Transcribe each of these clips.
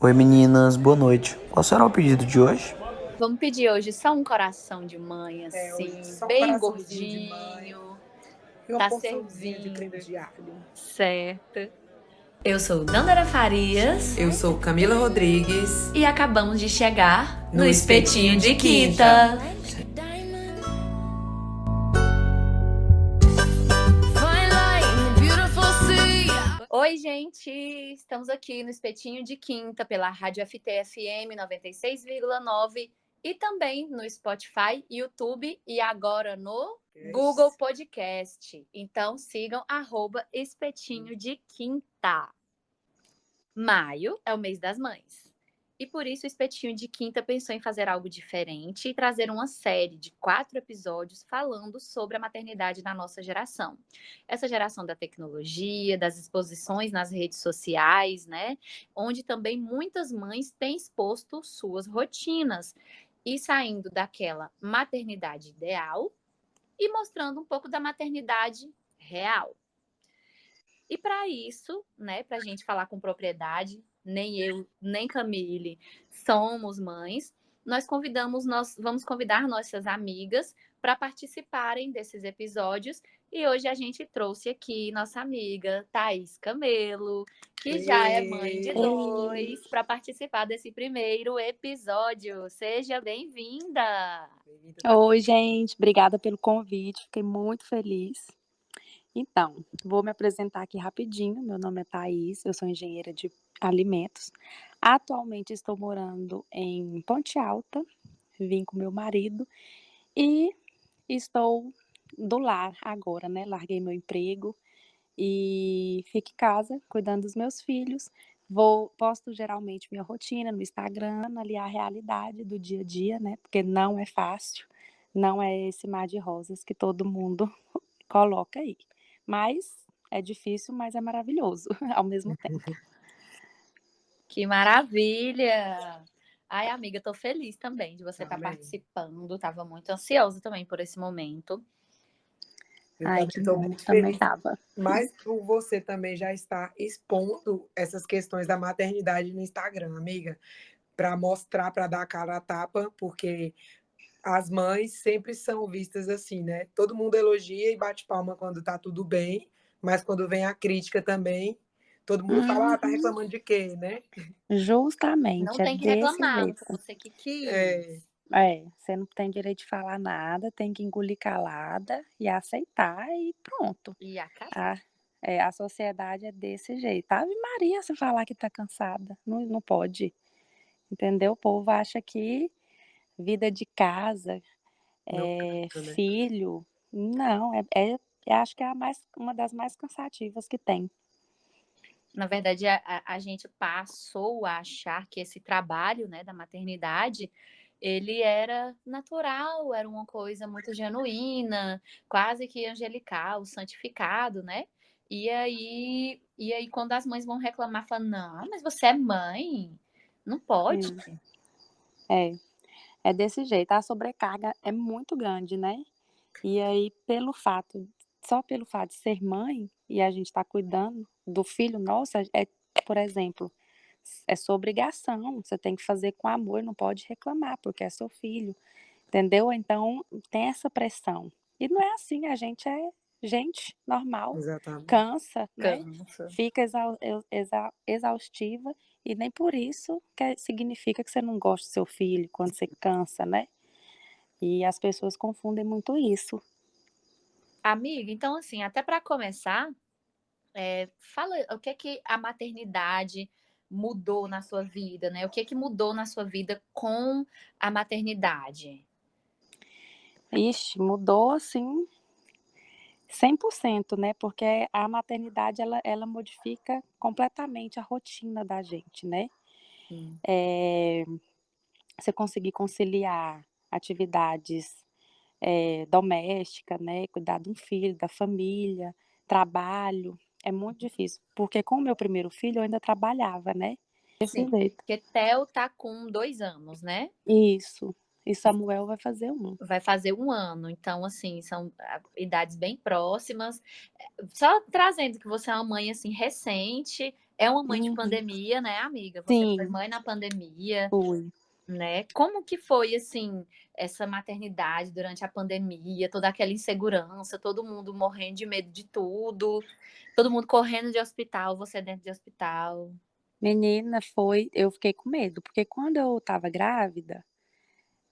Oi meninas, boa noite. Qual será o pedido de hoje? Vamos pedir hoje só um coração de mãe, Hoje assim, só um bem coraçãozinho de mãe gordinho, e uma tá porçãozinha de creme servindo, de alho. certo? Eu sou Dandara Farias. Eu sou Camila Rodrigues. E acabamos de chegar no Espetinho de Quinta. Oi, gente! Estamos aqui no Espetinho de Quinta pela Rádio FT-FM 96,9 e também no Spotify, YouTube e agora no Google Podcast. Então sigam @Espetinho de Quinta. Maio é o mês das mães. E por isso o Espetinho de Quinta pensou em fazer algo diferente e trazer uma série de 4 episódios falando sobre a maternidade na nossa geração. Essa geração da tecnologia, das exposições nas redes sociais, né? Onde também muitas mães têm exposto suas rotinas e saindo daquela maternidade ideal e mostrando um pouco da maternidade real. E para isso, né, para a gente falar com propriedade, nem eu, nem Camille somos mães, nós vamos convidar nossas amigas para participarem desses episódios. E hoje a gente trouxe aqui nossa amiga Thaís Camelo, que já é mãe de 2, para participar desse primeiro episódio. Seja bem-vinda! Oi, gente, obrigada pelo convite, fiquei muito feliz. Então, vou me apresentar aqui rapidinho. Meu nome é Thaís, eu sou engenheira de alimentos. Atualmente estou morando em Ponte Alta, vim com meu marido e estou do lar agora, né? Larguei meu emprego e fico em casa cuidando dos meus filhos. Posto geralmente minha rotina no Instagram, ali a realidade do dia a dia, né? Porque não é fácil, não é esse mar de rosas que todo mundo coloca aí. Mas é difícil, mas é maravilhoso ao mesmo tempo. Que maravilha! Ai, amiga, tô feliz também de você estar Amém. participando. Tava muito ansiosa também por esse momento. Eu Ai, também que estou bom, muito também feliz, tava. mas por você também já estar expondo essas questões da maternidade no Instagram, amiga, para mostrar, para dar a cara a tapa, porque as mães sempre são vistas assim, né? Todo mundo elogia e bate palma quando tá tudo bem, mas quando vem a crítica também, todo mundo fala, tá Uhum. reclamando de quê, né? Não Justamente, é tem que desse reclamar, não foi jeito. você que quis. É, Você não tem direito de falar nada, tem que engolir calada e aceitar e pronto. E acabou. A sociedade é desse jeito. Ave Maria, se falar que tá cansada, não pode, entendeu? O povo acha que vida de casa, não cansa, né? filho, não, eu acho que é uma das mais cansativas que tem. Na verdade, a gente passou a achar que esse trabalho, né, da maternidade, ele era natural, era uma coisa muito genuína, quase que angelical, santificado, né? E aí quando as mães vão reclamar, falam, não, mas você é mãe, não pode. É, é desse jeito. A sobrecarga é muito grande, né? E aí, só pelo fato de ser mãe e a gente estar cuidando do filho nosso, por exemplo, é sua obrigação. Você tem que fazer com amor, não pode reclamar, porque é seu filho, entendeu? Então, tem essa pressão. E não é assim, a gente é gente normal, Exatamente. cansa, né? Cansa. Fica exaustiva e nem por isso significa que você não gosta do seu filho quando você cansa, né? E as pessoas confundem muito isso. Amiga, então assim, até para começar, fala o que é que a maternidade mudou na sua vida, né? O que é que mudou na sua vida com a maternidade? Ixi, mudou assim 100%, né? Porque a maternidade ela modifica completamente a rotina da gente, né? Você conseguir conciliar atividades domésticas, né? Cuidar de um filho, da família, trabalho, é muito difícil. Porque com o meu primeiro filho eu ainda trabalhava, né? Desse Sim, jeito. porque Theo tá com 2 anos, né? Isso. E Samuel vai fazer um. Vai fazer 1 ano, então assim, são idades bem próximas. Só trazendo que você é uma mãe assim recente, é uma mãe de Uhum. pandemia, né, amiga? Você foi Sim, mãe na pandemia, fui. né? Como que foi, assim, essa maternidade durante a pandemia, toda aquela insegurança, todo mundo morrendo de medo de tudo, todo mundo correndo de hospital, você dentro de hospital. Menina, eu fiquei com medo, porque quando eu estava grávida,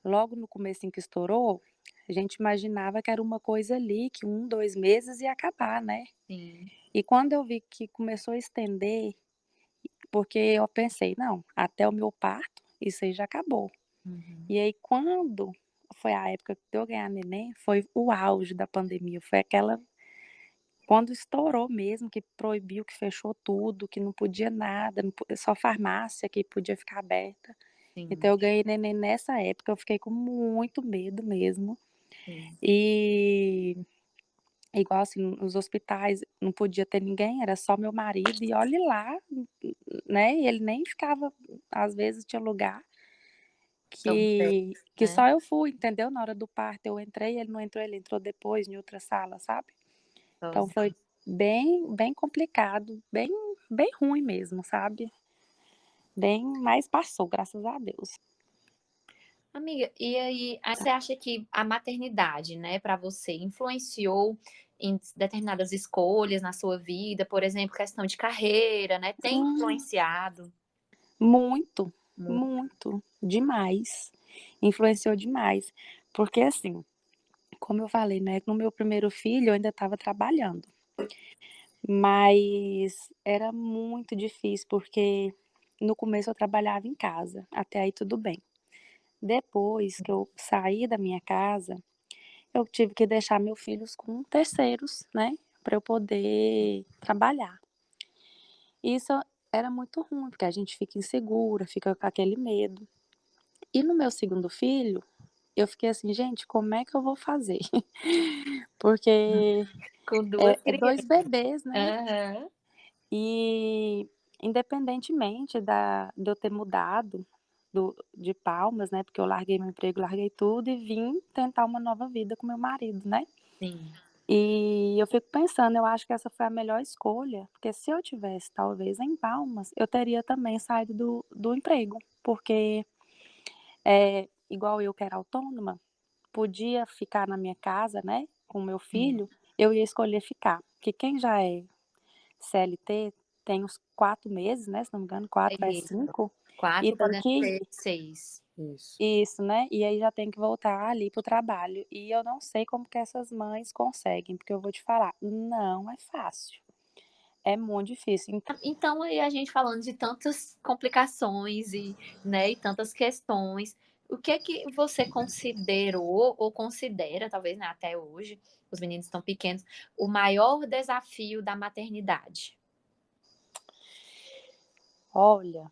logo no comecinho que estourou, a gente imaginava que era uma coisa ali, que 1, 2 meses ia acabar, né. Sim. E quando eu vi que começou a estender, porque eu pensei: "Não, até o meu parto, isso aí já acabou". Uhum. E aí quando foi a época de eu ganhar neném, foi o auge da pandemia, foi aquela quando estourou mesmo, que proibiu, que fechou tudo, que não podia nada, não po só farmácia que podia ficar aberta. Sim, Então eu ganhei neném nessa época, eu fiquei com muito medo mesmo. sim. E igual assim, nos hospitais não podia ter ninguém, era só meu marido e olhe lá, né, e ele nem ficava às vezes tinha lugar Tão bem, que né? só eu fui, entendeu? Na hora do parto eu entrei, ele não entrou, ele entrou depois em outra sala, sabe? Então Sozinho. foi bem complicado, bem ruim mesmo, sabe? Mas passou, graças a Deus. Amiga, e aí você acha que a maternidade, né, para você influenciou em determinadas escolhas na sua vida, por exemplo, questão de carreira, né? Tem Hum, influenciado muito, muito? muito, demais. Influenciou demais. Porque assim, como eu falei, né, no meu primeiro filho eu ainda estava trabalhando, mas era muito difícil, porque no começo eu trabalhava em casa, até aí tudo bem. Depois que eu saí da minha casa, eu tive que deixar meus filhos com terceiros, né, para eu poder trabalhar. Isso era muito ruim, porque a gente fica insegura, fica com aquele medo. E no meu segundo filho, eu fiquei assim: "Gente, como é que eu vou fazer?" Porque Com duas 2 crianças. bebês, né, Aham. e independentemente de eu ter mudado de Palmas, né, porque eu larguei meu emprego, larguei tudo e vim tentar uma nova vida com meu marido, né. Sim. E eu fico pensando, eu acho que essa foi a melhor escolha, porque se eu tivesse talvez em Palmas, eu teria também saído do emprego, porque, igual eu que era autônoma, podia ficar na minha casa, né, com o meu Sim. filho, eu ia escolher ficar, porque quem já é CLT tem uns 4 meses, né, se não me engano, É 4 a isso. 5 e 4 tem podendo que ser 6. Isso. isso, né, e aí já tem que voltar ali para o trabalho. E eu não sei como que essas mães conseguem, porque eu vou te falar, não é fácil, é muito difícil. Então, aí a gente falando de tantas complicações e, né, e tantas questões, o que é que você considerou ou considera, talvez, né, até hoje, os meninos estão pequenos, o maior desafio da maternidade? Olha,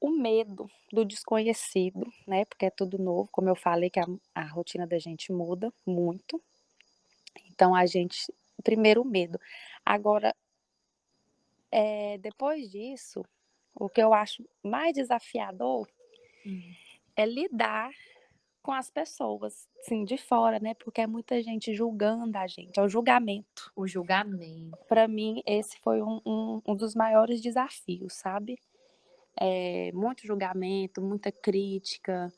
o medo do desconhecido, né, porque é tudo novo, como eu falei que a rotina da gente muda muito, então a gente primeiro o medo. Agora, depois disso, o que eu acho mais desafiador Hum. é lidar com as pessoas, assim, de fora, né, porque é muita gente julgando a gente, é o julgamento. O julgamento. Para mim esse foi um dos maiores desafios, sabe. Muito julgamento, muita crítica,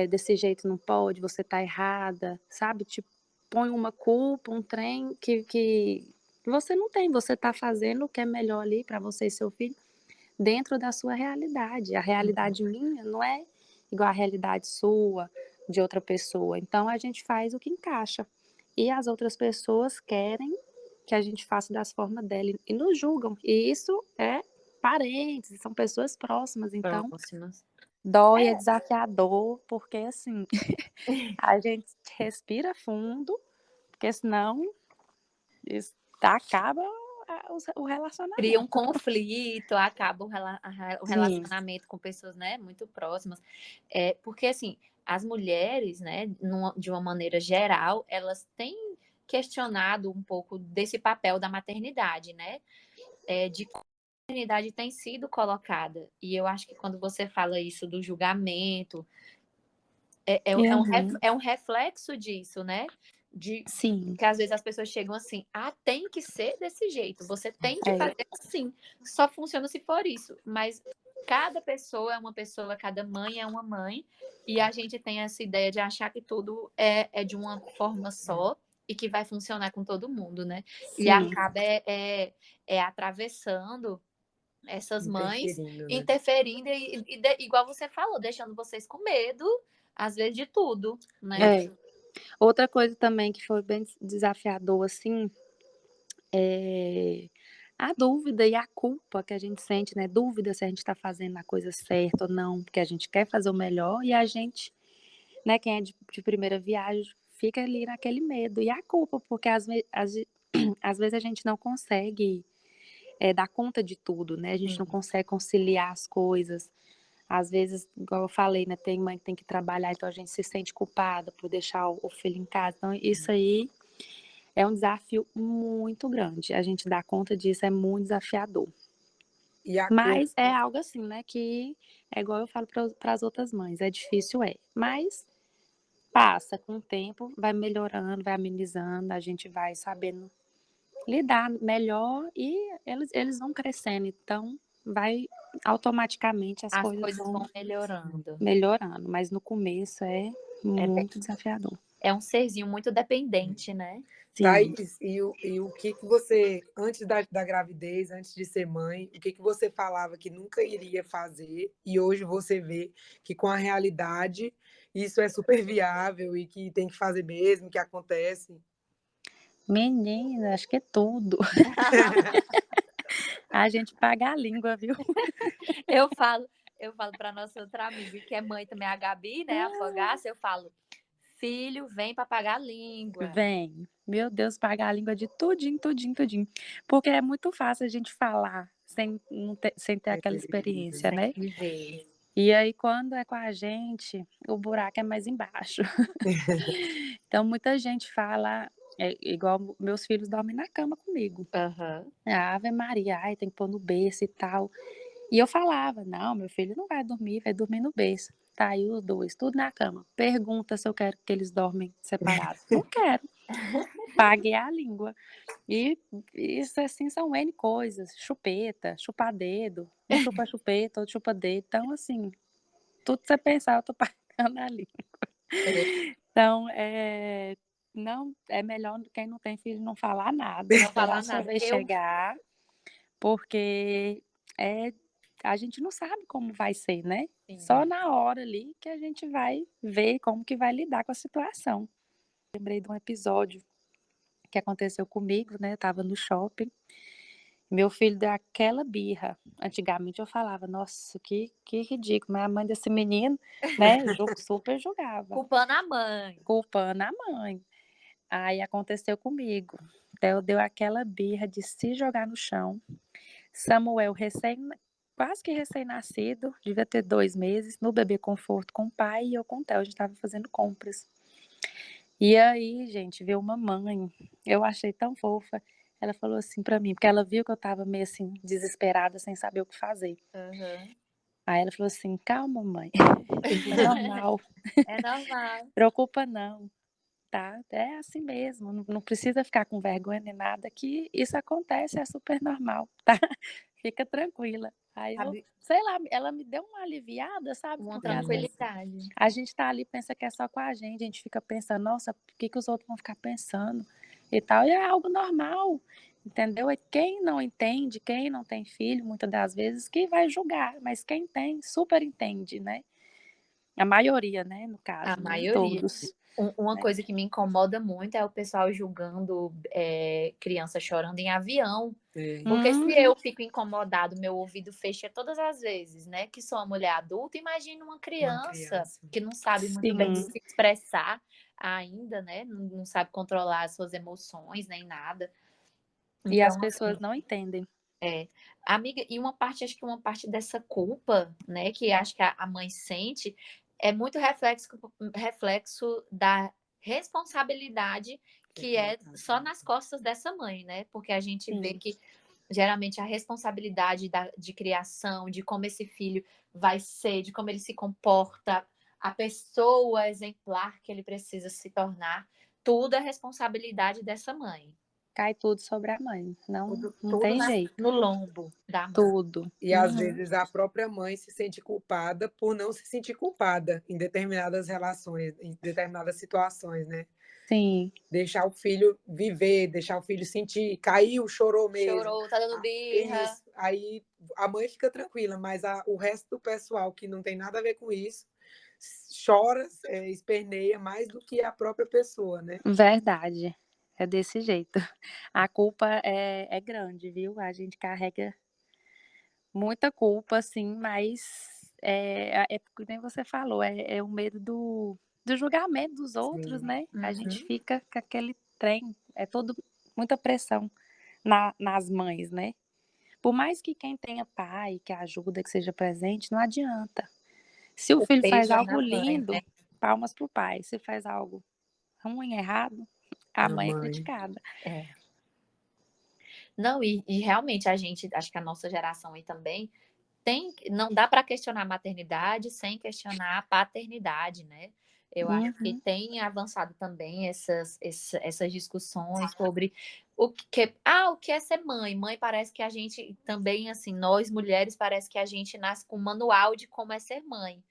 "desse jeito não pode, você tá errada", sabe, tipo, põe uma culpa, um trem que você não tem, você tá fazendo o que é melhor ali para você e seu filho, dentro da sua realidade. A Uhum. realidade minha não é igual à realidade sua, de outra pessoa, então a gente faz o que encaixa. E as outras pessoas querem que a gente faça das formas dela e nos julgam, e isso é parentes, são pessoas próximas, então Próximas. dói, é É. desafiador, porque assim, a gente respira fundo, porque senão isso acaba o Cria um relacionamento. conflito, acaba o Sim. relacionamento com pessoas, né, muito próximas. Porque, assim, as mulheres, né, de uma maneira geral, elas têm questionado um pouco desse papel da maternidade, né, de como a maternidade tem sido colocada. E eu acho que quando você fala isso do julgamento, Uhum. é um reflexo disso, né, Sim, que às vezes as pessoas chegam assim, tem que ser desse jeito, você tem que é, fazer assim, só funciona se for isso. Mas cada pessoa é uma pessoa, cada mãe é uma mãe, e a gente tem essa ideia de achar que tudo é de uma forma só e que vai funcionar com todo mundo, né? E sim, acaba atravessando essas mães, Interferindo, né? interferindo igual você falou, deixando vocês com medo, às vezes, de tudo, né? é. Outra coisa também que foi bem desafiador, assim, é a dúvida e a culpa que a gente sente, né? Dúvida se a gente está fazendo a coisa certa ou não, porque a gente quer fazer o melhor e a gente, né, quem é de primeira viagem, fica ali naquele medo. E a culpa, porque às vezes a gente não consegue dar conta de tudo, né? A gente não consegue conciliar as coisas. Às vezes, igual eu falei, né? Tem mãe que tem que trabalhar, então a gente se sente culpada por deixar o filho em casa. Então, isso aí é um desafio muito grande. A gente dar conta disso é muito desafiador. E a culpa, Mas é algo assim, né? Que é igual eu falo para as outras mães. É difícil, mas passa com o tempo, vai melhorando, vai amenizando, a gente vai sabendo lidar melhor e eles vão crescendo. Então, vai automaticamente as As coisas coisas vão vão melhorando. melhorando. Mas no começo é É, muito desafiador. é um serzinho muito dependente, né? Sim. Thaís, e o que você, antes da gravidez, antes de ser mãe, o que você falava que nunca iria fazer e hoje você vê que com a realidade isso é super viável e que tem que fazer mesmo, que acontece? Menina, acho que é tudo. A gente paga a língua, viu? Eu falo, eu falo para nossa outra amiga, que é mãe também, a Gabi, né? A Fogaça, eu falo, filho, vem para pagar a língua. Vem. Meu Deus, pagar a língua de tudinho, tudinho, tudinho. Porque é muito fácil a gente falar sem ter aquela experiência, Sem né? viver. E aí, quando é com a gente, o buraco é mais embaixo. Então, muita gente fala, igual meus filhos dormem na cama comigo. Aham. Ave Maria, ai, tem que pôr no berço e tal. E eu falava, não, meu filho não vai dormir no berço. Tá aí os dois, tudo na cama. Pergunta se eu quero que eles dormem separados. Não quero. Paguei a língua. E isso, assim, são N coisas. Chupeta, chupar dedo. Um chupa chupeta, outro chupa dedo. Então, assim, tudo que você pensar, eu tô pagando a língua. Então, não, é melhor quem não tem filho não falar nada, Não esperar falar a sua nada. vez chegar, porque a gente não sabe como vai ser, né? Só na hora ali que a gente vai ver como que vai lidar com a situação. Lembrei de um episódio que aconteceu comigo, né? Eu tava no shopping. Meu filho deu aquela birra. Antigamente eu falava, nossa, que ridículo, mas a mãe desse menino, né, super julgava, Culpando a mãe. culpando a mãe. Aí aconteceu comigo. Theo deu aquela birra de se jogar no chão. Samuel, quase que recém-nascido, devia ter 2 meses, no bebê conforto com o pai e eu com o Theo. A gente estava fazendo compras. E aí, gente, veio uma mãe, eu achei tão fofa. Ela falou assim pra mim, porque ela viu que eu tava meio assim, desesperada, sem saber o que fazer. Aham. Aí ela falou assim: calma, mãe, é normal, É normal. preocupa não, tá? É assim mesmo, não precisa ficar com vergonha nem nada, que isso acontece, é super normal, tá? Fica tranquila. Aí eu, Sabe? sei lá, ela me deu uma aliviada, sabe? Uma Porque às vezes tranquilidade. a gente tá ali, pensa que é só com a gente fica pensando, nossa, por que os outros vão ficar pensando e tal, e é algo normal, entendeu? E quem não entende, quem não tem filho, muitas das vezes, que vai julgar, mas quem tem, super entende, né? A maioria, né, no A caso, nem maioria. todos, Uma né? coisa que me incomoda muito é o pessoal julgando criança chorando em avião. É. Porque se Uhum, eu fico incomodado, meu ouvido fecha todas as vezes, né? Que sou uma mulher adulta, imagina uma Uma criança criança. que não sabe muito bem sim. se expressar ainda, né? Não sabe controlar as suas emoções nem nada. E as Então, pessoas não entendem. amiga, e acho que uma parte dessa culpa, né, que acho que a mãe sente, é muito reflexo da responsabilidade que é só nas costas dessa mãe, né? Porque a gente vê Sim. que geralmente a responsabilidade de criação, de como esse filho vai ser, de como ele se comporta, a pessoa exemplar que ele precisa se tornar, tudo é responsabilidade dessa mãe. Cai tudo sobre a mãe. Não, Tudo, não tudo tem na- jeito. No lombo da mãe. Tudo. E às Uhum. vezes a própria mãe se sente culpada por não se sentir culpada em determinadas relações, em determinadas situações, né? Sim, Deixar o filho viver, deixar o filho sentir, caiu, chorou mesmo. Chorou, tá dando birra. Isso. Aí a mãe fica tranquila, mas o resto do pessoal que não tem nada a ver com isso chora, esperneia mais do que a própria pessoa, né? verdade. É desse jeito. A culpa é grande, viu? A gente carrega muita culpa, sim, mas porque nem você falou, é o medo do julgamento dos outros, Sim. né? A gente Uhum. fica com aquele trem, é todo muita pressão nas mães, né? Por mais que quem tenha pai, que ajuda, que seja presente, não adianta. Se o O filho faz peso é algo na mãe, lindo, né? palmas pro pai. Se faz algo ruim, errado, a A mãe é mãe. criticada. É. Não, e realmente a gente, acho que a nossa geração aí também não dá para questionar a maternidade sem questionar a paternidade, né? Eu acho que Uhum. tem avançado também essas discussões sobre o que é ser mãe. Mãe parece que a gente também, assim, nós mulheres parece que a gente nasce com um manual de como é ser mãe.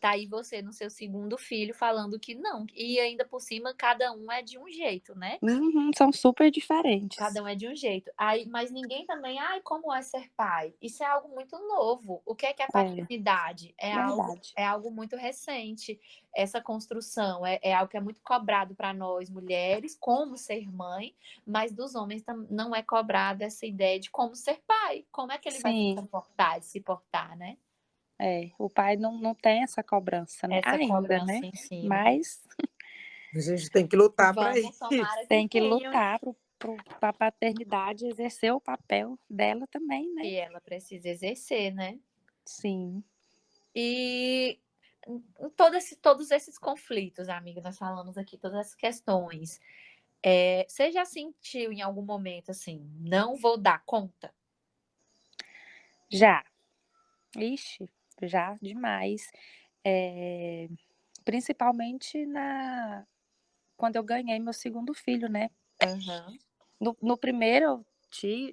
Tá aí você no seu segundo filho falando que não. E ainda por cima, cada um é de um jeito, né? Uhum, são super diferentes. Cada um é de um jeito. Aí, mas ninguém também, ai, como é ser pai? Isso é algo muito novo. O que é paternidade? Verdade. É algo muito recente. Essa construção é algo que é muito cobrado para nós mulheres, como ser mãe, mas dos homens não é cobrada essa ideia de como ser pai. Como é que ele vai se Sim, comportar, se portar, né? o pai não tem essa cobrança, né? Essa Ainda, cobrança né? em cima. Mas A gente tem que lutar para Vamos isso. tomara que tem que tenham. lutar para a paternidade exercer o papel dela também, né? E ela precisa exercer, né? Sim. E em todos esses conflitos, amiga, nós falamos aqui, todas essas questões. Você já sentiu em algum momento assim, não vou dar conta? Já. Ixi, já demais. Principalmente quando eu ganhei meu segundo filho, né? Aham. No primeiro eu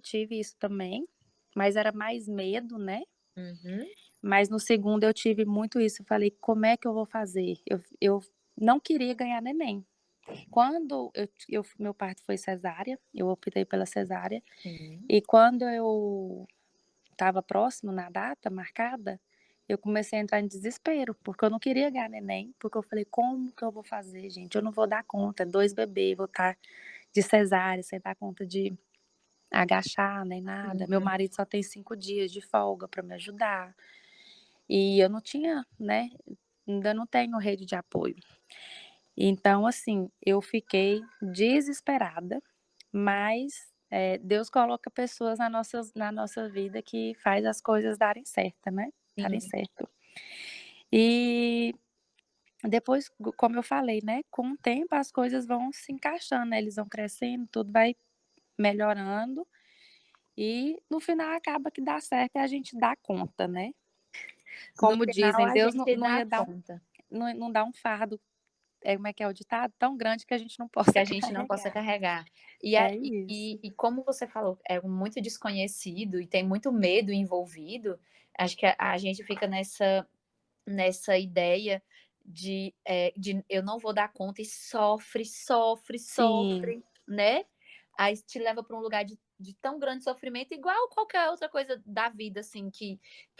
tive isso também, mas era mais medo, né? Uhum. Mas no segundo eu tive muito isso. Eu falei, como é que eu vou fazer? Eu não queria ganhar neném. Quando meu parto foi cesárea, eu optei pela cesárea. Sim. E quando eu estava próximo na data marcada, eu comecei a entrar em desespero, porque eu não queria ganhar neném, porque eu falei, como que eu vou fazer, gente? Eu não vou dar conta, 2 bebês, vou estar de cesárea, sem dar conta de agachar nem nada. Meu marido só tem 5 dias de folga para me ajudar. E eu não tinha, né? Ainda não tenho rede de apoio. Então, assim, eu fiquei desesperada, mas Deus coloca pessoas na nossa vida que faz as coisas darem certo, né? Darem Sim. certo. E depois, como eu falei, né? Com o tempo as coisas vão se encaixando, né? Eles vão crescendo, tudo vai melhorando. E no final acaba que dá certo e a gente dá conta, né? No Como final dizem, a Deus gente não dá ia dar conta não dá um fardo, como é que é o ditado? Tão grande que a gente não que possa a gente não possa carregar. carregar. E, É isso. e como você falou, é muito desconhecido e tem muito medo envolvido. Acho que a gente fica nessa ideia de eu não vou dar conta e sofre, sofre, Sim, sofre, né? Aí te leva para um lugar de tão grande sofrimento, igual qualquer outra coisa da vida, assim, que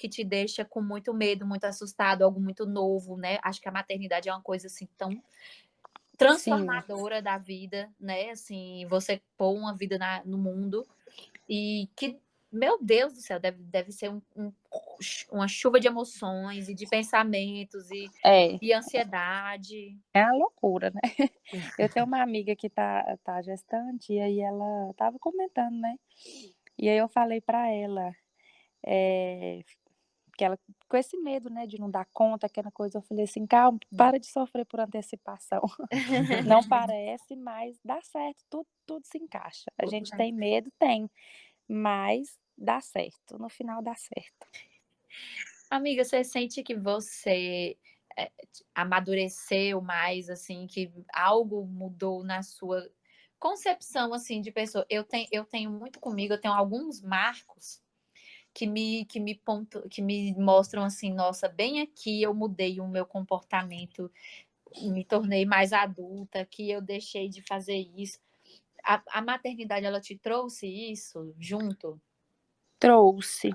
te deixa com muito medo, muito assustado, algo muito novo, né? Acho que a maternidade é uma coisa, assim, tão sim, transformadora da vida, né? Assim, você pôr uma vida no mundo e que, meu Deus do céu, deve ser uma chuva de emoções e de pensamentos é, e ansiedade. é uma loucura, né? Eu tenho uma amiga que tá gestante e aí ela tava comentando, né? E aí eu falei pra ela, é, que ela, com esse medo, né, de não dar conta, aquela coisa, eu falei assim, calma, para de sofrer por antecipação. Não parece, mas dá certo, tudo se encaixa. A gente tem medo, tem, mas dá certo, no final dá certo. Amiga, você sente que você amadureceu mais, assim, que algo mudou na sua concepção, assim, de pessoa? Eu tenho muito comigo, eu tenho alguns marcos que me mostram assim, nossa, bem aqui eu mudei o meu comportamento, me tornei mais adulta, que eu deixei de fazer isso. A maternidade, ela te trouxe isso junto? Trouxe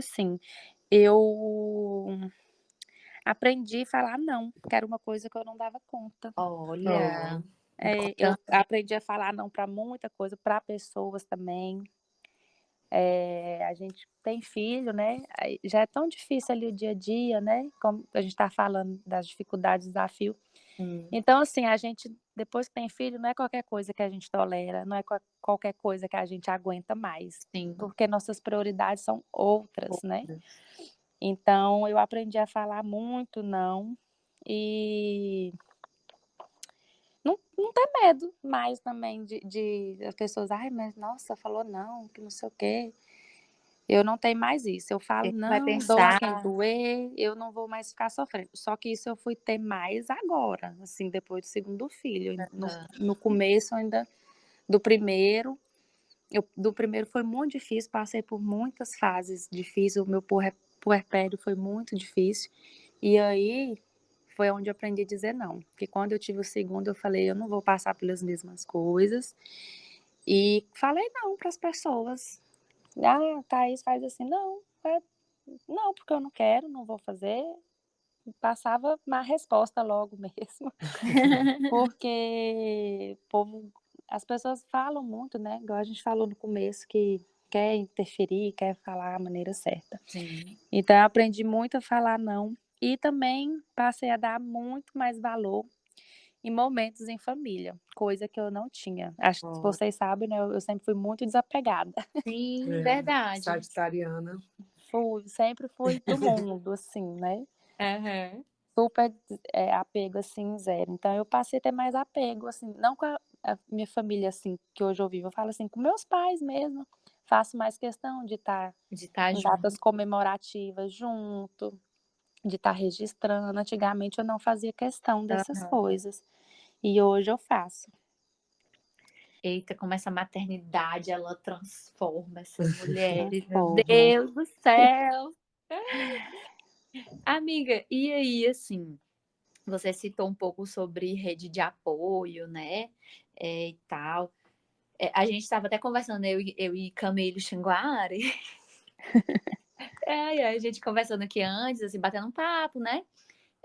sim. Eu aprendi a falar não, que era uma coisa que eu não dava conta. Olha, Eu importante. aprendi a falar não para muita coisa, para pessoas também. A gente tem filho, né? Aí já é tão difícil ali o dia a dia, né? Como a gente está falando das dificuldades, desafio. Então, assim, a gente, depois que tem filho, não é qualquer coisa que a gente tolera, não é qualquer coisa que a gente aguenta mais, Sim. porque nossas prioridades são outras, né? Então, eu aprendi a falar muito não e não ter medo mais também de as pessoas, ai, mas nossa, falou não, que não sei o quê. Eu não tenho mais isso. Eu falo, Vai não, pensar. quem doer, eu não vou mais ficar sofrendo. Só que isso eu fui ter mais agora, assim, depois do segundo filho. No começo ainda, do primeiro, do primeiro foi muito difícil, passei por muitas fases difíceis, o meu puerpério foi muito difícil. E aí foi onde eu aprendi a dizer não. Porque quando eu tive o segundo, eu falei, eu não vou passar pelas mesmas coisas. E falei não para as pessoas. Ah, Thaís faz assim, não, não, porque eu não quero, não vou fazer. Passava uma resposta logo mesmo, porque as pessoas falam muito, né? Igual a gente falou no começo, que quer interferir, quer falar a maneira certa. Sim. Então, eu aprendi muito a falar não. E também passei a dar muito mais valor em momentos em família, coisa que eu não tinha. Acho que vocês sabem, né? Eu sempre fui muito desapegada. Sim, verdade. Sagitariana. Sempre fui do mundo, assim, né? Super apego, assim, zero. Então, eu passei a ter mais apego, assim, não com a minha família, assim, que hoje eu vivo. Eu falo assim, com meus pais mesmo. Faço mais questão de estar em datas comemorativas junto, de estar registrando. Antigamente, eu não fazia questão dessas coisas. E hoje eu faço. Eita, como essa maternidade, ela transforma essas mulheres, meu Transforma. Deus do céu! Amiga, e aí, assim, você citou um pouco sobre rede de apoio, né, e tal. A gente estava até conversando, eu e Camilo Xinguari, a gente conversando aqui antes, assim, batendo um papo, né?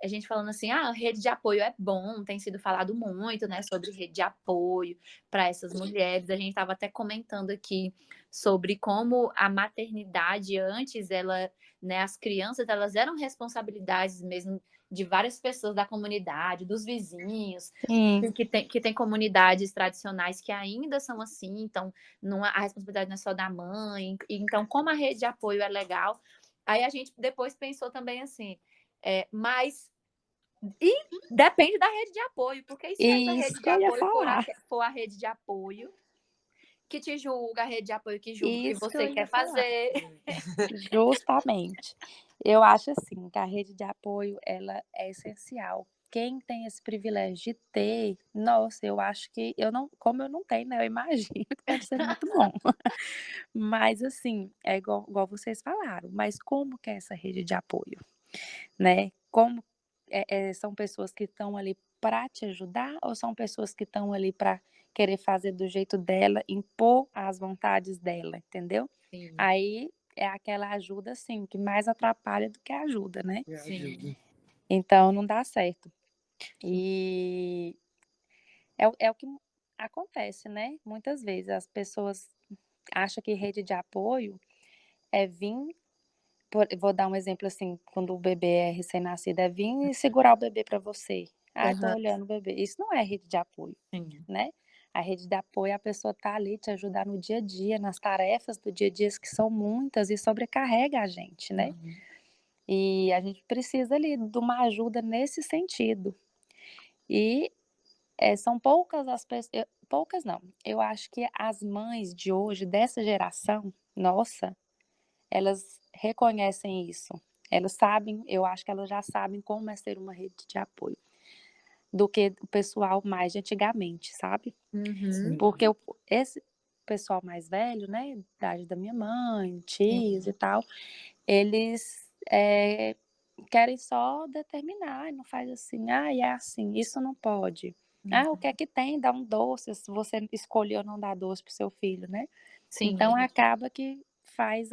A gente falando assim, rede de apoio é bom, tem sido falado muito, né, sobre rede de apoio para essas mulheres. A gente estava até comentando aqui sobre como a maternidade antes, né, as crianças, elas eram responsabilidades mesmo de várias pessoas da comunidade, dos vizinhos, Sim. que tem comunidades tradicionais que ainda são assim, então a responsabilidade não é só da mãe. Então, como a rede de apoio é legal, aí a gente depois pensou também assim, mas depende da rede de apoio, porque e se essa rede Isso de que eu ia apoio falar. for a rede de apoio que te julga, a rede de apoio que julga o que Isso que eu você ia quer falar. fazer? Justamente. Eu acho assim que a rede de apoio ela é essencial. Quem tem esse privilégio de ter, nossa, eu acho que como eu não tenho, né? Eu imagino que deve ser muito bom. Mas assim, é igual vocês falaram, mas como que é essa rede de apoio, né? Como são pessoas que estão ali para te ajudar ou são pessoas que estão ali para querer fazer do jeito dela, impor as vontades dela, entendeu? Sim. Aí é aquela ajuda, assim, que mais atrapalha do que ajuda, né? Sim. Então não dá certo. E é o que acontece, né? Muitas vezes as pessoas acham que rede de apoio é vir. Vou dar um exemplo assim, quando o bebê é recém-nascido, é vir e segurar o bebê para você. Tô olhando o bebê. Isso não é rede de apoio, Sim. né? A rede de apoio é a pessoa tá ali te ajudar no dia a dia, nas tarefas do dia a dia, que são muitas e sobrecarrega a gente, né? E a gente precisa ali de uma ajuda nesse sentido. E são poucas as pessoas, poucas não, eu acho que as mães de hoje, dessa geração, nossa, elas reconhecem isso. Elas sabem, eu acho que elas já sabem como é ser uma rede de apoio, do que o pessoal mais de antigamente, sabe? Uhum. Porque esse pessoal mais velho, né, idade da minha mãe, tios e tal, eles querem só determinar, não faz assim, é assim, isso não pode. O que é que tem? Dá um doce, se você escolheu não dar doce pro seu filho, né? Sim. Então acaba que faz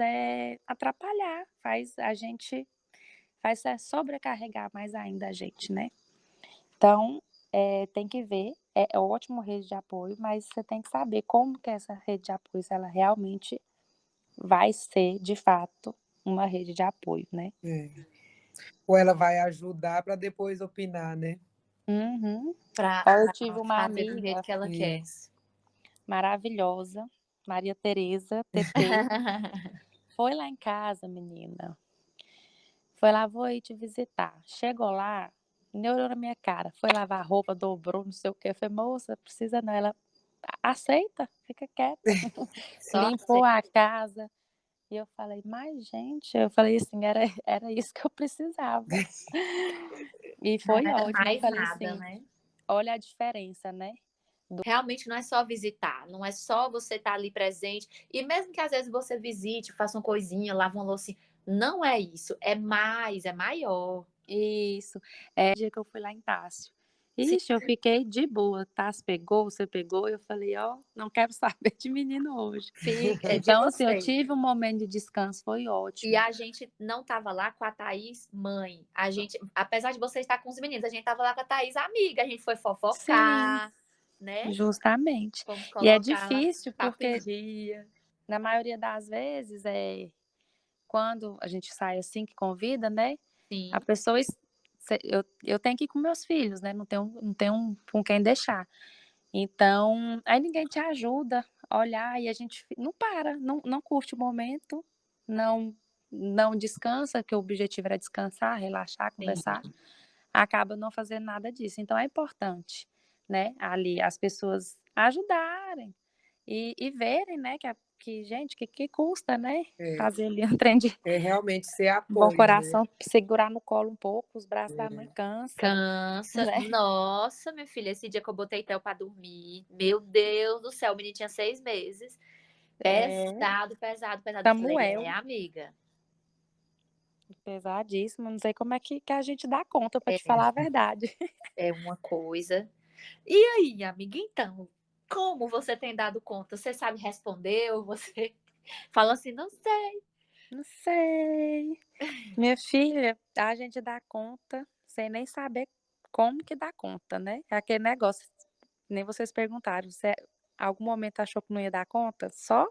atrapalhar, faz sobrecarregar mais ainda a gente, né? Então, tem que ver, é ótimo rede de apoio, mas você tem que saber como que essa rede de apoio, se ela realmente vai ser, de fato, uma rede de apoio, né? Ou ela vai ajudar para depois opinar, né? Uhum. Pra Eu tive uma fazer do amiga jeito que ela quer. Isso. maravilhosa, Maria Tereza, TT, foi lá em casa, menina. Foi lá, vou ir te visitar. Chegou lá, neurou na minha cara. Foi lavar a roupa, dobrou, não sei o quê. Eu falei, moça, precisa não. Ela, aceita, fica quieta. Só Limpou a casa. E eu falei, mas gente, eu falei assim, era isso que eu precisava. E não foi era ótimo. Eu mais falei nada, assim, né? olha a diferença, né? Realmente não é só visitar, não é só você estar ali presente. E mesmo que às vezes você visite, faça uma coisinha, lava uma loucinha, não é isso, é mais, é maior. Isso. O dia que eu fui lá em Tássio. Sim. Ixi, eu fiquei de boa. Tássio pegou, você pegou. Eu falei, não quero saber de menino hoje. Fica, é de Então, assim, eu você. tive um momento de descanso, foi E ótimo. a gente não tava lá com a Thaís, mãe. A gente, apesar de você estar com os meninos, a gente tava lá com a Thaís, amiga. A gente foi fofocar, né? Justamente. Fomos E é colocar ela difícil papo em porque, dia. na maioria das vezes, quando a gente sai assim, que convida, né? Sim, A pessoa, eu tenho que ir com meus filhos, né? Não tenho com quem deixar. Então, aí ninguém te ajuda a olhar e a gente não para, não curte o momento, não descansa, que o objetivo era descansar, relaxar, conversar, acaba não fazendo nada disso. Então, é importante, né, ali as pessoas ajudarem e verem, né, que gente, que custa, né, fazer ali um trem de É realmente ser bom apoio, né? coração, segurar no colo um pouco, os braços da mãe cansa, cansa. né? Nossa, minha filha, esse dia que eu botei Theo pra dormir, meu Deus do céu, o menino tinha 6 meses. Pesado, pesado, pesado. Eu falei, Samuel, amiga. pesadíssimo, não sei como é que a gente dá conta, para te falar a verdade. É uma coisa. E aí, amiga, então, como você tem dado conta? Você sabe responder ou você fala assim, não sei. Não sei. Minha filha, a gente dá conta sem nem saber como que dá conta, né? É aquele negócio, nem vocês perguntaram, você algum momento achou que não ia dar conta? Só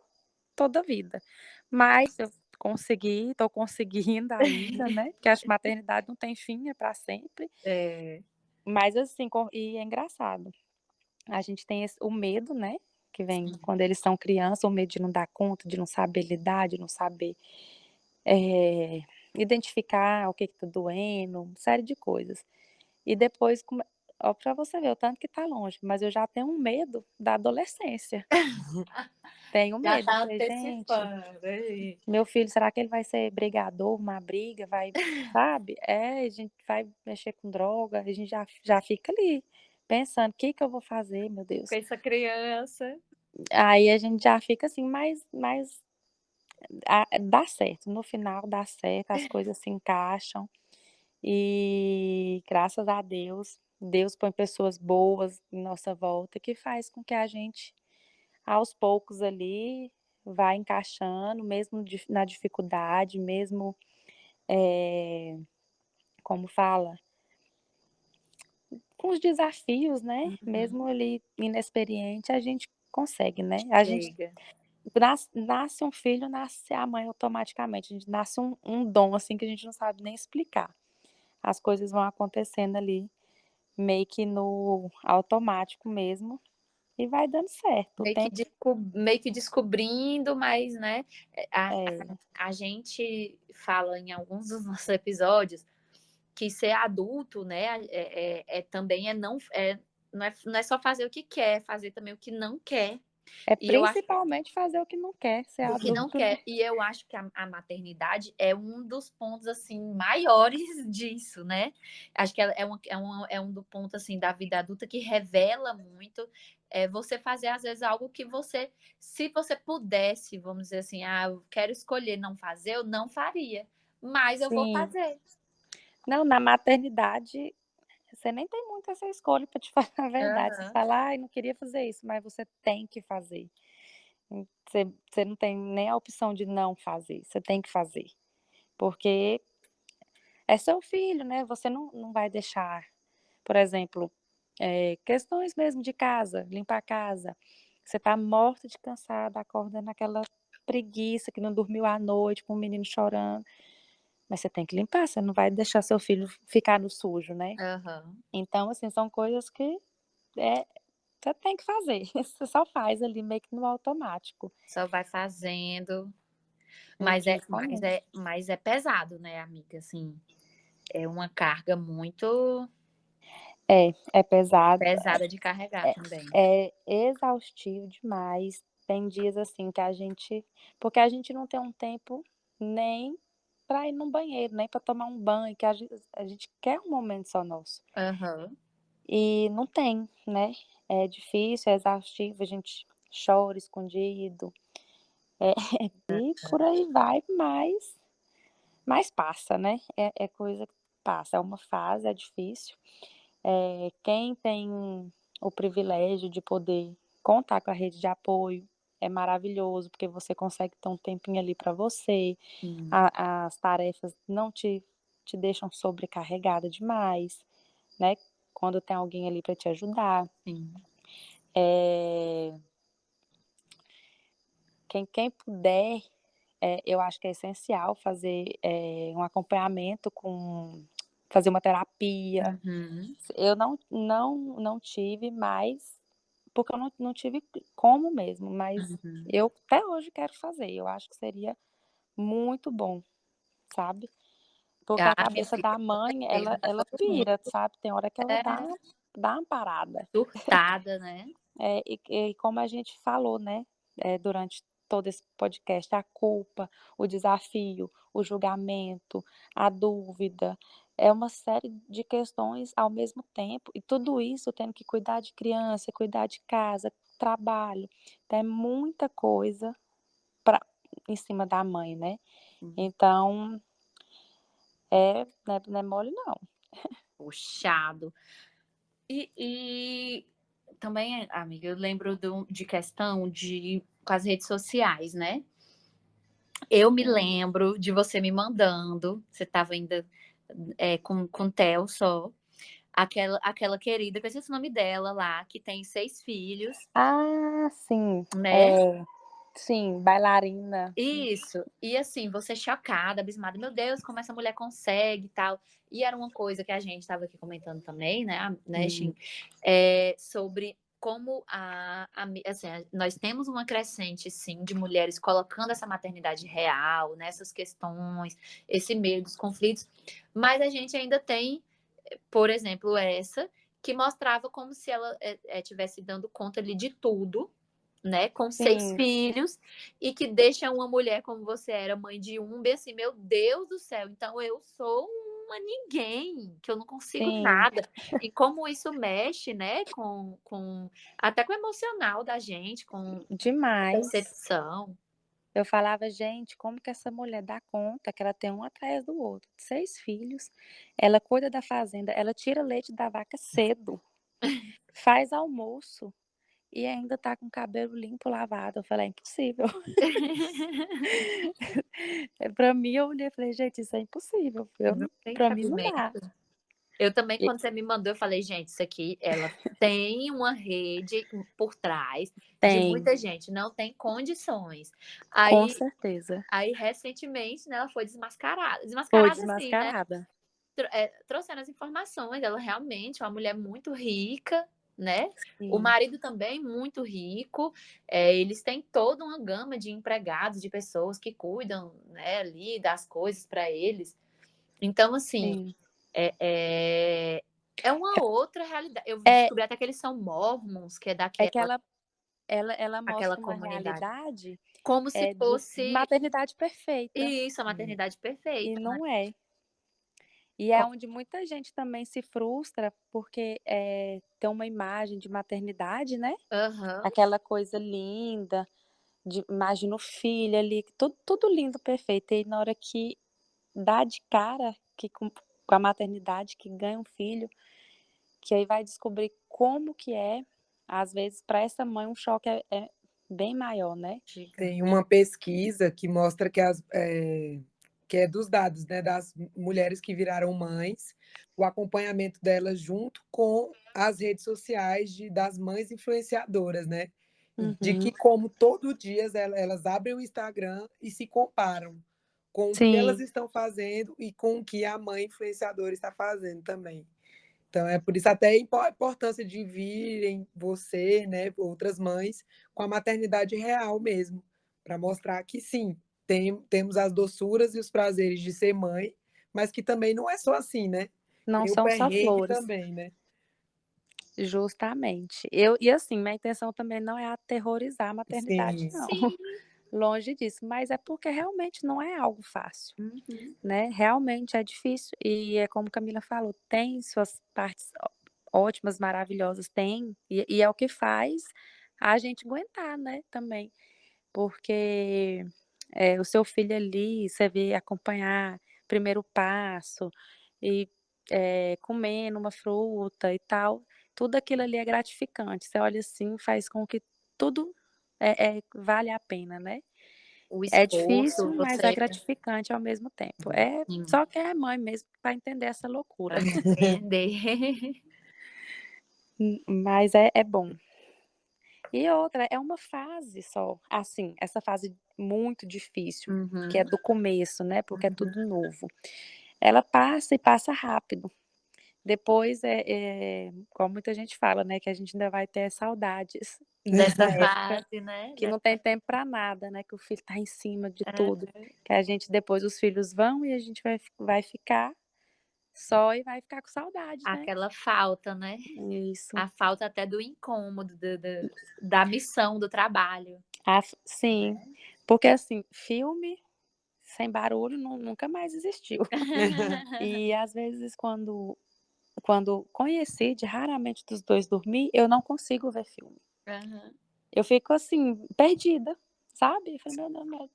toda a vida. Mas eu consegui, tô conseguindo ainda, né? Porque acho que maternidade não tem fim, é para sempre. É, Mas assim, e é engraçado. A gente tem o medo, né? Que vem quando eles são crianças, o medo de não dar conta, de não saber lidar, de não saber identificar o que tá doendo, uma série de coisas. E depois, ó, para você ver o tanto que tá longe, mas eu já tenho um medo da adolescência. Tenho já medo. Eu tá falei, gente, antecipando. Aí. meu filho, será que ele vai ser brigador, uma briga, vai, sabe? A gente vai mexer com droga, a gente já fica ali pensando, o que que eu vou fazer, meu Deus? Com essa criança. Aí a gente já fica assim, mas dá certo. No final dá certo, as coisas se encaixam. E graças a Deus, Deus põe pessoas boas em nossa volta que faz com que a gente, aos poucos ali, vá encaixando, mesmo na dificuldade, mesmo, como fala, com os desafios, né? Mesmo ali inexperiente, a gente consegue, né? A gente Chega. nasce um filho, nasce a mãe automaticamente. A gente nasce um dom, assim, que a gente não sabe nem explicar. As coisas vão acontecendo ali, meio que no automático mesmo, e vai dando certo. Meio que descobrindo, mas, né? A, É, a gente fala em alguns dos nossos episódios que ser adulto, né, também não é só fazer o que quer, é fazer também o que não quer. É E eu acho principalmente fazer o que não quer, ser do que não adulto, né? quer. E eu acho que a maternidade é um dos pontos, assim, maiores disso, né? Acho que é um do ponto, assim, da vida adulta que revela muito. É você fazer, às vezes, algo que você, se você pudesse, vamos dizer assim, eu quero escolher não fazer, eu não faria. Mas eu vou Sim. fazer. Não, na maternidade, você nem tem muito essa escolha, para te falar a verdade. Você Aham. fala, ai, não queria fazer isso, mas você tem que fazer. Você não tem nem a opção de não fazer, você tem que fazer. Porque é seu filho, né? Você não vai deixar, por exemplo, questões mesmo de casa, limpar a casa. Você tá morta de cansada, acorda naquela preguiça que não dormiu à noite com o menino chorando. Mas você tem que limpar, você não vai deixar seu filho ficar no sujo, né? Aham. Então, assim, são coisas que é, você tem que fazer. Você só faz ali meio que no automático. Só vai fazendo. Justamente. Mas é pesado, né, amiga? Assim, é uma carga muito É pesado, pesada de carregar também. é exaustivo demais. Tem dias assim que a gente. Porque a gente não tem um tempo nem para ir no banheiro, nem para tomar um banho, que a gente quer um momento só nosso. Aham. E não tem, né? É difícil, é exaustivo, a gente chora escondido. E por aí vai, mas passa, né? É coisa que passa. É uma fase, é difícil. Quem tem o privilégio de poder contar com a rede de apoio é maravilhoso, porque você consegue ter um tempinho ali para você, Sim, as tarefas não te deixam sobrecarregada demais, né? Quando tem alguém ali para te ajudar. sim. É, quem puder, eu acho que é essencial fazer um acompanhamento fazer uma terapia. Uhum. Eu não tive, mas porque eu não tive como mesmo, mas Uhum. eu até hoje quero fazer. Eu acho que seria muito bom, sabe? Porque a Minha cabeça filha, da com mãe, certeza, ela todo mundo pira, sabe? Tem hora que ela dá, é dá uma parada. surtada, né? E como a gente falou, né, durante todo esse podcast, a culpa, o desafio, o julgamento, a dúvida, é uma série de questões ao mesmo tempo, e tudo isso tendo que cuidar de criança, cuidar de casa, trabalho, então é muita coisa pra, em cima da mãe, né? Uhum. Então, não é mole, não. Puxado. E também, amiga, eu lembro de questão com as redes sociais, né? Eu me Sim. lembro de você me mandando, você estava ainda com o Theo só, aquela querida, que eu esqueci o nome dela lá, que tem 6 filhos, Ah, sim. né? Sim, bailarina. Isso. E assim, você chocada, abismada, meu Deus, como essa mulher consegue e tal. E era uma coisa que a gente estava aqui comentando também, né, Shin? Sobre como assim, nós temos uma crescente, sim, de mulheres colocando essa maternidade real, nessas questões, esse meio dos conflitos, mas a gente ainda tem, por exemplo, essa que mostrava como se ela tivesse dando conta ali de tudo, né, com 6 Sim, filhos, e que deixa uma mulher como você era, mãe de um, bem assim, meu Deus do céu, então eu sou uma ninguém, que eu não consigo sim, nada. E como isso mexe, né, até com o emocional da gente, com demais. percepção. Eu falava, gente, como que essa mulher dá conta que ela tem um atrás do outro, 6 filhos, ela cuida da fazenda, ela tira leite da vaca cedo, faz almoço e ainda tá com o cabelo limpo, lavado. Eu falei, é impossível. Pra mim, eu olhei e falei, gente, isso é impossível. Não tem Pra mim não dá. cabimento. Eu também, E quando você me mandou, eu falei, gente, isso aqui, ela tem uma rede por trás de tem, muita gente, não tem condições. com Aí, certeza. aí recentemente, né, ela foi desmascarada. Foi Desmascarada, assim, né? desmascarada. Trouxeram as informações, ela realmente é uma mulher muito rica, né? O Sim, marido também muito rico, eles têm toda uma gama de empregados, de pessoas que cuidam, né, ali das coisas para eles. Então, assim, sim. é, é, é uma outra realidade. Eu É, descobri até que eles são mormons, que é é daquela. que ela ela aquela mostra uma comunidade. realidade Como se de fosse maternidade perfeita, isso, a maternidade e perfeita, né. não é. E é Co onde muita gente também se frustra, porque, tem uma imagem de maternidade, né, Aham. aquela coisa linda, imagina o filho ali, tudo lindo, perfeito, e aí na hora que dá de cara que com a maternidade, que ganha um filho, que aí vai descobrir como que é, às vezes para essa mãe um choque é bem maior, né. Tem uma pesquisa que mostra que é dos dados, né, das mulheres que viraram mães, o acompanhamento delas junto com as redes sociais das mães influenciadoras, né? De Uhum. que como todo dia elas abrem o Instagram e se comparam com o que elas Sim, estão fazendo e com o que a mãe influenciadora está fazendo também. Então, é por isso até a importância de virem você, né, outras mães, com a maternidade real mesmo, para mostrar que sim, temos as doçuras e os prazeres de ser mãe, mas que também não é só assim, né? não Tem o são só perrengue flores. também, né? Justamente. E assim, minha intenção também não é aterrorizar a maternidade Sim, não, Sim. longe disso, mas é porque realmente não é algo fácil, Uhum. né, realmente é difícil e é como Camila falou, tem suas partes ótimas, maravilhosas, tem, e é o que faz a gente aguentar, né, também, porque, o seu filho ali, você vê acompanhar primeiro passo e, comendo uma fruta e tal, tudo aquilo ali é gratificante, você olha assim, faz com que tudo, vale a pena, né. O É difícil, esforço, mas é você gratificante ao mesmo tempo. É sim, só quem é mãe mesmo que vai entender essa loucura, pra entender. mas é bom. E outra, é uma fase só, assim, essa fase muito difícil, que é Uhum. do começo, né, porque é tudo novo. Ela passa e passa rápido. Depois, como muita gente fala, né, que a gente ainda vai ter saudades dessa Dessa época fase, né, que não tem tempo para nada, né, que o filho tá em cima de é, tudo, que a gente depois os filhos vão e a gente vai ficar só e vai ficar com saudade, né. aquela falta, né, Isso. a falta até do incômodo, do da missão do trabalho. Sim, porque assim, filme sem barulho nunca mais existiu. E às vezes quando coincide raramente dos 2 dormir, eu não consigo ver filme. Aham. Eu fico assim, perdida, sabe. Eu falei: "Meu Deus,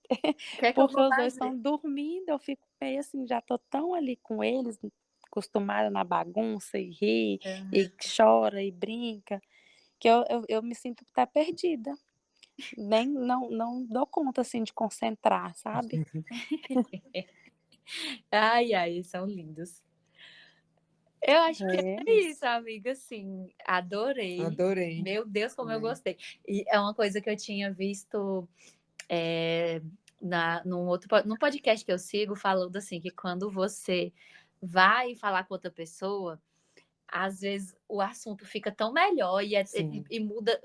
O que é que eu porque vou os 2 fazer? estão dormindo, eu fico meio assim, já tô tão ali com eles, acostumada na bagunça e ri, e Aham. chora e brinca, que eu me sinto até perdida. Nem não dou conta, assim, de concentrar, sabe. Ai, ai, são lindos. Eu acho que É é isso. isso, amiga, assim, adorei. Adorei Meu Deus, como eu também. gostei. E é uma coisa que eu tinha visto, eh, num podcast que eu sigo, falando assim, que quando você vai falar com outra pessoa, às vezes o assunto fica tão melhor Sim, e muda,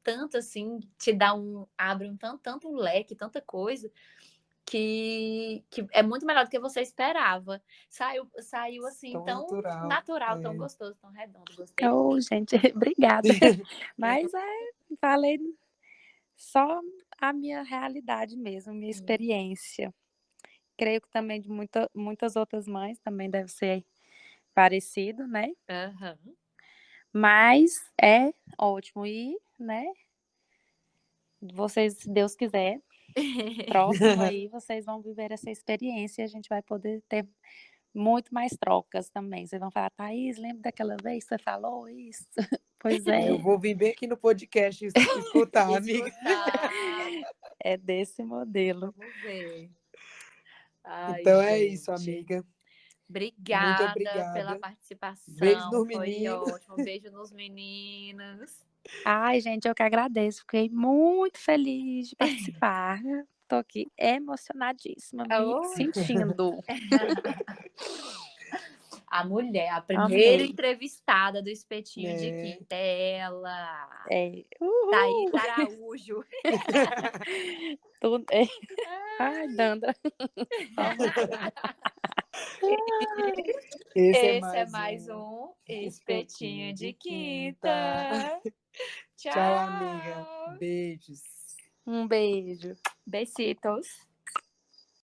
tanto assim, te dá abre tanto um leque, tanta coisa, que é muito melhor do que você esperava. Saiu assim tão tão natural. natural, tão É. gostoso, tão redondo, gostei Oh, muito. gente, obrigada. Mas falei só a minha realidade mesmo, minha Sim. experiência. Creio que também de muitas outras mães também deve ser parecido, né, Aham. mas é ótimo e, né, vocês, se Deus quiser, próximo aí, vocês vão viver essa experiência e a gente vai poder ter muito mais trocas também. Vocês vão falar: "Thaís, lembra daquela vez que você falou isso?" Pois Eu é, vou vir bem aqui no podcast escutar, amiga. Escutar. é desse modelo. Vamos ver. Ai, Então é isso, gente. amiga. Muito Obrigada pela obrigada. Beijo participação, nos foi meninos. ótimo. Beijo nos meninos. Ai, gente, eu que agradeço, fiquei muito feliz de participar. Tô aqui emocionadíssima, me Oh. sentindo. A mulher, a primeira Amei. entrevistada do Espetinho de É. Quinta, é ela, Uhul. Thaís Araújo. Tudo ai, Dandra, vamos ver. Esse é Esse é mais mais um um espetinho Espetinho de de quinta. Quinta. Tchau, amiga. Beijos. Um beijo. Besitos.